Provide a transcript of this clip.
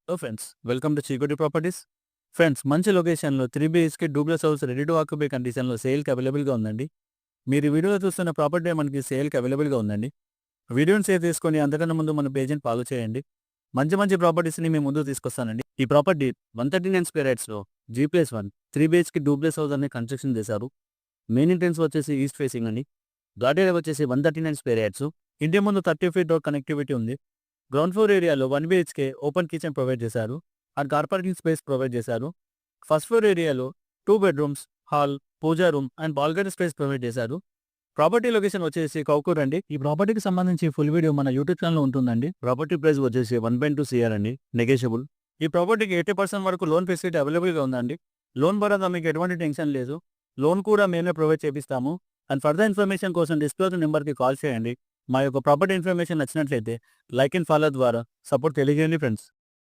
Hello friends, welcome to Chikoti properties. Friends, మంచి లొకేషన్లో 3 BHK duplex house ready to occupy కండిషన్లో సేల్కి అవైలబుల్గా ఉందండి. మీరు ఈ వీడియోలో చూస్తున్న ప్రాపర్టీ మనకి సేల్కి అవైలబుల్గా ఉందండి. వీడియోని సేవ్ చేసుకొని అంతకన్నా ముందు మన పేజ్ని ఫాలో చేయండి. మంచి మంచి ప్రాపర్టీస్ని మేము ముందు తీసుకొస్తానండి. ఈ ప్రాపర్టీ 139 స్క్వేర్ యార్డ్స్లో G+1 3 BHK డూప్లెక్స్ హౌస్ అనే కన్స్ట్రక్షన్ చేశారు. మెయిన్ ఎంట్రెన్స్ వచ్చేసి ఈస్ట్ ఫేసింగ్ అండి. గార్డ్ ఏరియా వచ్చేసి 139 స్క్వేర్ యార్డ్స్. ఇంటి ముందు 30 ఫీట్ రోడ్ కనెక్టివిటీ ఉంది. గ్రౌండ్ ఫ్లోర్ ఏరియాలో 1 BHK ఓపెన్ కిచెన్ ప్రొవైడ్ చేశారు. And car parking space provide చేశారు. ఫస్ట్ ఫ్లోర్ ఏరియాలో 2 bedrooms, hall, puja room and balcony space provide చేశారు. ప్రాపర్టీ లొకేషన్ వచ్చేసి కౌకూర్ అండి. ఈ ప్రాపర్టీకి సంబంధించి ఫుల్ వీడియో మన యూట్యూబ్ ఛానల్లో ఉంటుందండి. ప్రాపర్టీ ప్రైస్ వచ్చేసి 1.2 CR అండి, నెగోషియబుల్. ఈ ప్రాపర్టీకి 80% వరకు లోన్ ఫెసిలిటీ అవైలబుల్గా ఉందండి. లోన్ పరంగా మీకు ఎటువంటి టెన్షన్ లేదు. లోన్ కూడా మేమే ప్రొవైడ్ చేపిస్తాము. అండ్ ఫర్దర్ ఇన్ఫర్మేషన్ కోసం డిస్క్లోజ్ నెంబర్కి కాల్ చేయండి. మా యొక్క ప్రాపర్టీ ఇన్ఫర్మేషన్ నచ్చినట్లయితే లైక్ అండ్ ఫాలో ద్వారా సపోర్ట్ తెలియజేయండి ఫ్రెండ్స్.